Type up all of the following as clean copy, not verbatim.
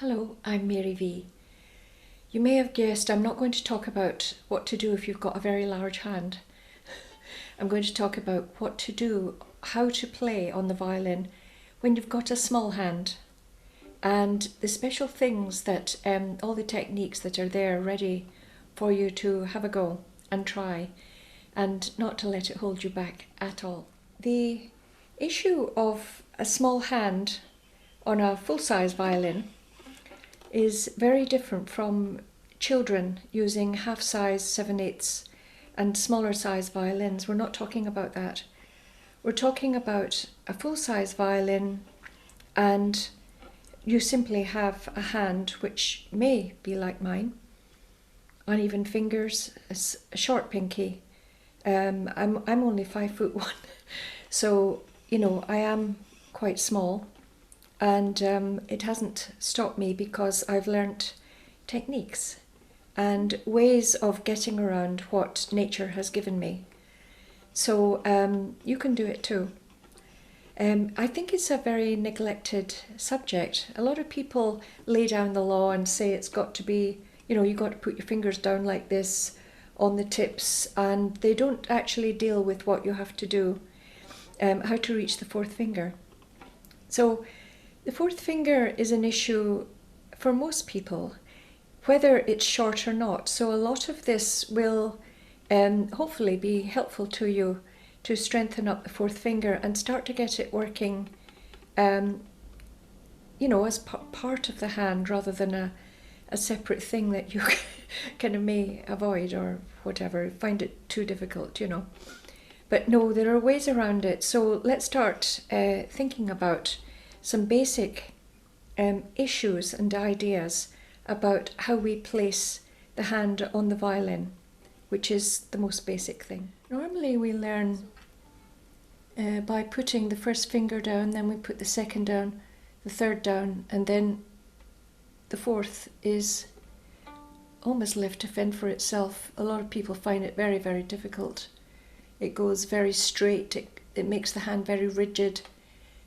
Hello, I'm Mary V. You may have guessed I'm not going to talk about what to do if you've got a very large hand. I'm going to talk about what to do, how to play on the violin when you've got a small hand, and the special things that, all the techniques that are there ready for you to have a go and try, and not to let it hold you back at all. The issue of a small hand on a full-size violin is very different from children using half-size 7/8 and smaller size violins. We're not talking about that. We're talking about a full-size violin, and you simply have a hand which may be like mine, uneven fingers, a short pinky. I'm only 5'1", so I am quite small. And it hasn't stopped me because I've learnt techniques and ways of getting around what nature has given me. So you can do it too. I think it's a very neglected subject. A lot of people lay down the law and say it's got to be, you've got to put your fingers down like this on the tips, and they don't actually deal with what you have to do, how to reach the fourth finger. So the fourth finger is an issue for most people, whether it's short or not. So a lot of this will hopefully be helpful to you to strengthen up the fourth finger and start to get it working, as part of the hand rather than a separate thing that you kind of may avoid or whatever, find it too difficult, But no, there are ways around it. So let's start thinking about some basic issues and ideas about how we place the hand on the violin, which is the most basic thing. Normally we learn by putting the first finger down, then we put the second down, the third down, and then the fourth is almost left to fend for itself. A lot of people find it very, very difficult. It goes very straight, it makes the hand very rigid.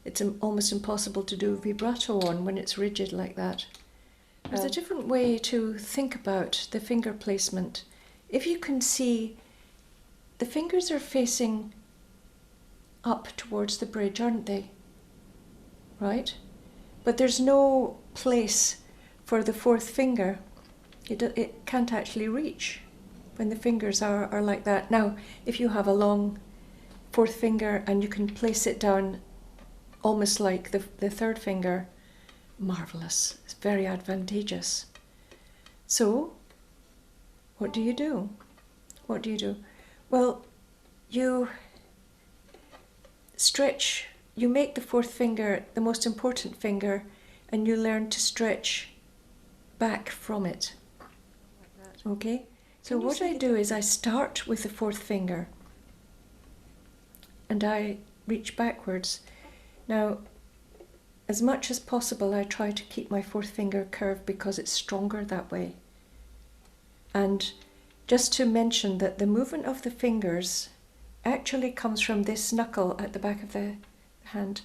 It's almost impossible to do vibrato on when it's rigid like that. There's a different way to think about the finger placement. If you can see, the fingers are facing up towards the bridge, aren't they? Right? But there's no place for the fourth finger. It can't actually reach when the fingers are like that. Now, if you have a long fourth finger and you can place it down almost like the third finger, marvellous. It's very advantageous. So, what do you do? What do you do? Well, you stretch, you make the fourth finger the most important finger, and you learn to stretch back from it. Okay? So what I do is I start with the fourth finger and I reach backwards. Now, as much as possible, I try to keep my fourth finger curved because it's stronger that way. And just to mention that the movement of the fingers actually comes from this knuckle at the back of the hand.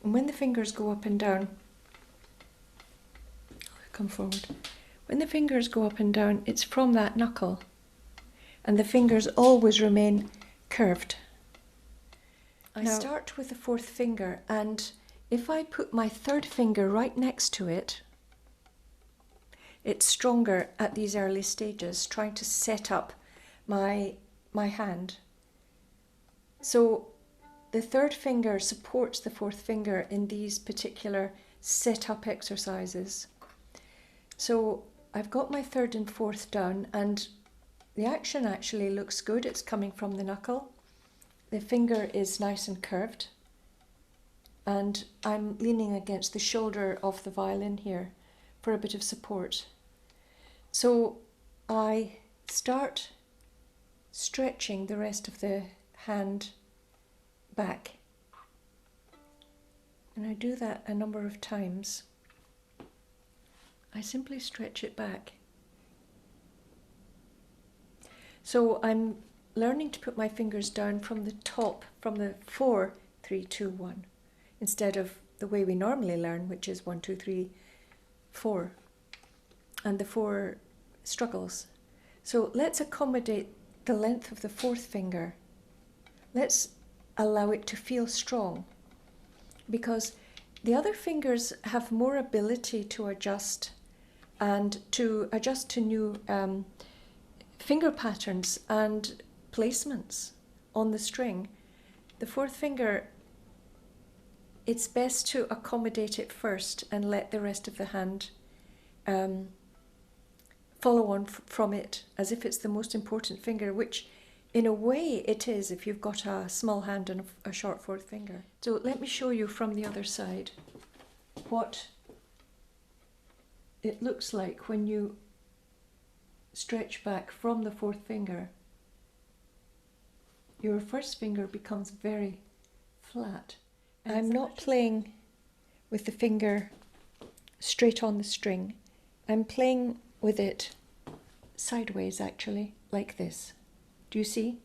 And when the fingers go up and down, come forward. When the fingers go up and down, it's from that knuckle. And the fingers always remain curved. I start with the fourth finger, and if I put my third finger right next to it, it's stronger at these early stages, trying to set up my hand. So the third finger supports the fourth finger in these particular set-up exercises. So I've got my third and fourth down, and the action actually looks good. It's coming from the knuckle. The finger is nice and curved, and I'm leaning against the shoulder of the violin here for a bit of support. So I start stretching the rest of the hand back, and I do that a number of times. I simply stretch it back. So I'm learning to put my fingers down from the top, from the 4, 3, 2, 1, instead of the way we normally learn, which is 1, 2, 3, 4 and the 4 struggles. So let's accommodate the length of the 4th finger. Let's allow it to feel strong, because the other fingers have more ability to adjust and to adjust to new finger patterns and placements on the string. The 4th finger, it's best to accommodate it first and let the rest of the hand follow on from it as if it's the most important finger, which in a way it is if you've got a small hand and a short 4th finger. So let me show you from the other side what it looks like when you stretch back from the 4th finger. Your 1st finger becomes very flat. I'm not playing with the finger straight on the string. I'm playing with it sideways, actually, like this. Do you see?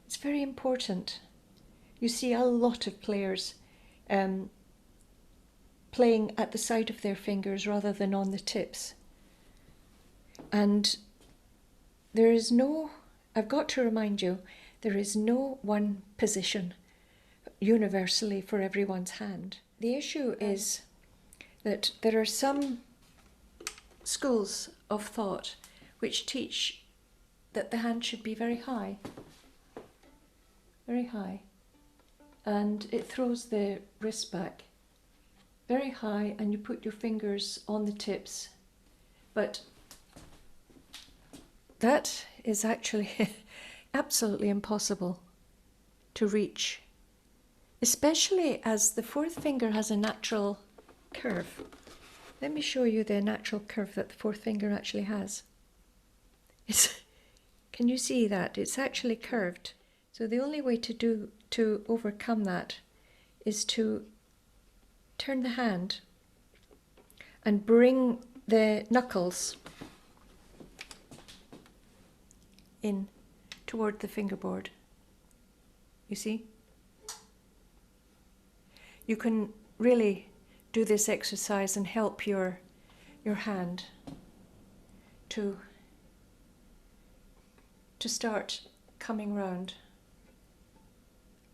It's very important. You see a lot of players playing at the side of their fingers rather than on the tips. And there is no, I've got to remind you, there is no one position universally for everyone's hand. The issue is that there are some schools of thought which teach that the hand should be very high, and it throws the wrist back very high, and you put your fingers on the tips. But that is actually absolutely impossible to reach, especially as the 4th finger has a natural curve. Let me show you the natural curve that the 4th finger actually has. Can you see that? It's actually curved. So the only way to overcome that is to turn the hand and bring the knuckles in toward the fingerboard. You see? You can really do this exercise and help your hand to start coming round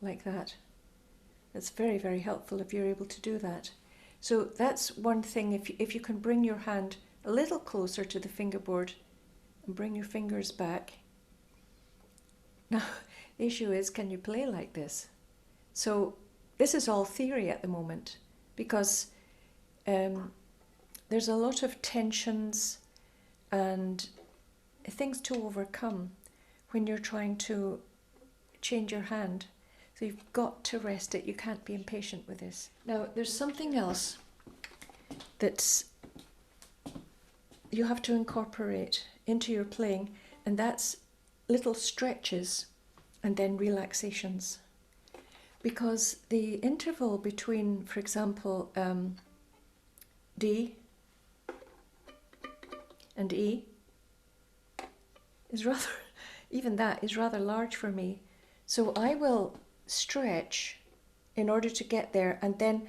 like that. That's very, very helpful if you're able to do that. So that's one thing, if you can bring your hand a little closer to the fingerboard and bring your fingers back. Now, the issue is, can you play like this? So this is all theory at the moment, because there's a lot of tensions and things to overcome when you're trying to change your hand. So you've got to rest it. You can't be impatient with this. Now, there's something else that's you have to incorporate into your playing, and that's little stretches and then relaxations. Because the interval between, for example, D and E is rather, even that is rather large for me. So I will stretch in order to get there and then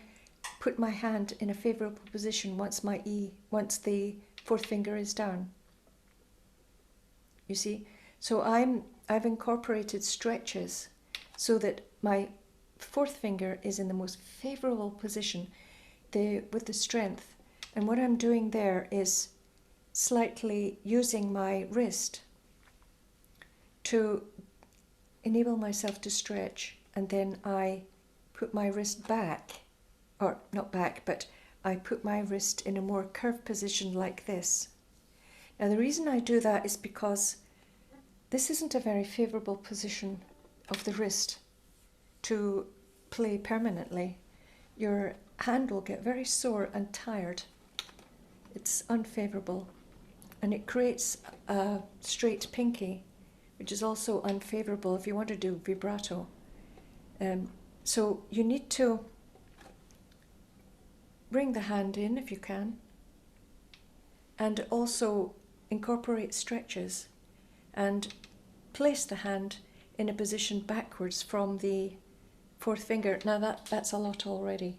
put my hand in a favourable position once the 4th finger is down. You see? So I've incorporated stretches so that my 4th finger is in the most favourable position with the strength. And what I'm doing there is slightly using my wrist to enable myself to stretch, and then I put my wrist back, or not back, but I put my wrist in a more curved position like this. Now the reason I do that is because this isn't a very favourable position of the wrist to play permanently. Your hand will get very sore and tired. It's unfavourable, and it creates a straight pinky, which is also unfavourable if you want to do vibrato. So you need to bring the hand in if you can, and also incorporate stretches and place the hand in a position backwards from the 4th finger. Now that's a lot already.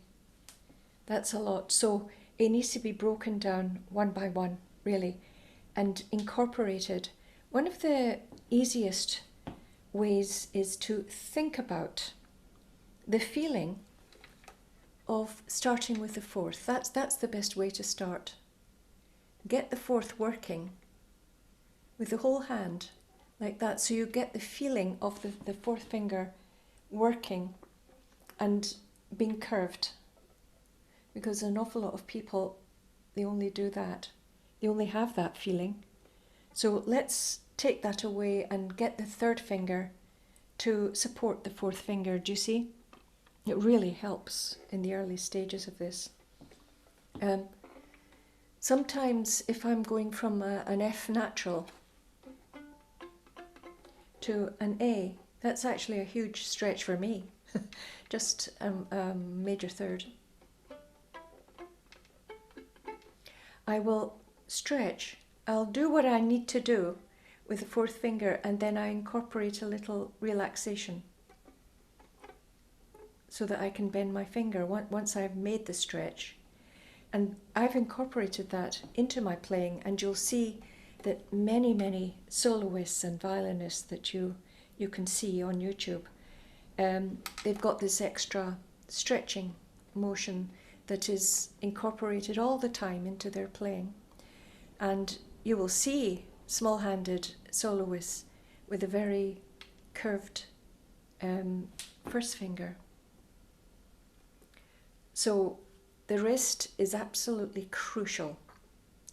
That's a lot. So it needs to be broken down one by one, really, and incorporated. One of the easiest ways is to think about the feeling of starting with the fourth. That's the best way to start. Get the fourth working with the whole hand like that, so you get the feeling of the fourth finger working and being curved, because an awful lot of people, they only do that. They only have that feeling. So let's take that away and get the third finger to support the fourth finger. Do you see? It really helps in the early stages of this. Sometimes if I'm going from an F natural to an A, that's actually a huge stretch for me. Just major third. I will stretch. I'll do what I need to do with the fourth finger, and then I incorporate a little relaxation so that I can bend my finger once I've made the stretch. And I've incorporated that into my playing, and you'll see that many soloists and violinists that you can see on YouTube, they've got this extra stretching motion that is incorporated all the time into their playing. And you will see small-handed soloists with a very curved first finger. So the wrist is absolutely crucial.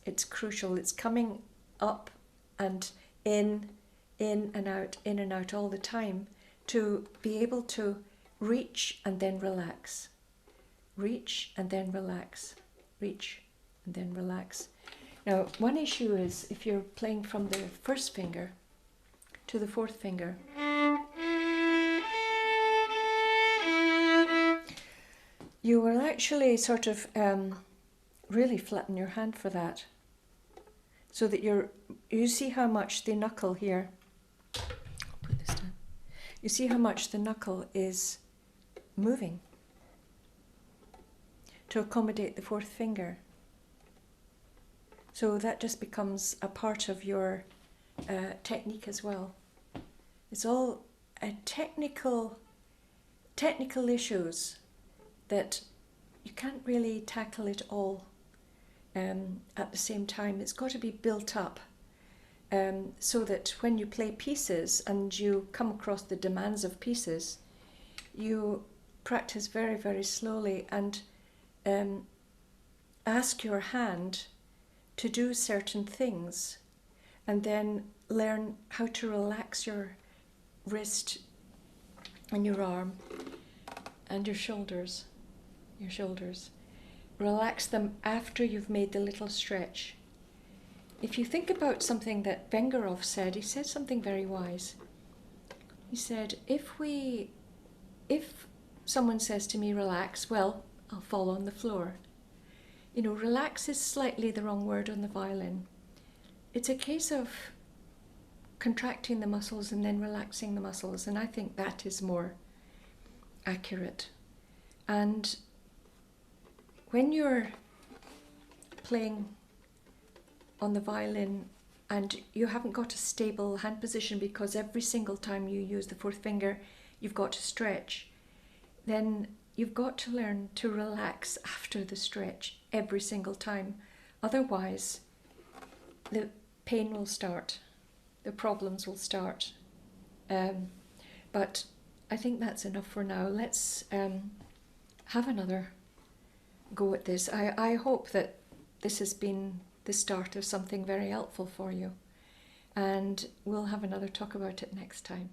It's crucial. It's coming up and in and out all the time to be able to reach and then relax. Reach and then relax. Reach and then relax. Now, one issue is if you're playing from the first finger to the fourth finger, you will actually sort of really flatten your hand for that, so that you see how much the knuckle here, I'll put this down. You see how much the knuckle is moving to accommodate the fourth finger. So that just becomes a part of your technique as well. It's all technical issues that you can't really tackle it all at the same time. It's got to be built up so that when you play pieces and you come across the demands of pieces, you practice very slowly and ask your hand to do certain things, and then learn how to relax your wrist and your arm and your shoulders. Relax them after you've made the little stretch. If you think about something that Vengerov said, he said something very wise. He said, if someone says to me, relax, well, I'll fall on the floor. You know, relax is slightly the wrong word on the violin. It's a case of contracting the muscles and then relaxing the muscles, and I think that is more accurate. And when you're playing on the violin and you haven't got a stable hand position because every single time you use the fourth finger you've got to stretch, then you've got to learn to relax after the stretch every single time. Otherwise, the pain will start, the problems will start. But I think that's enough for now. Let's have another go at this. I hope that this has been the start of something very helpful for you, and we'll have another talk about it next time.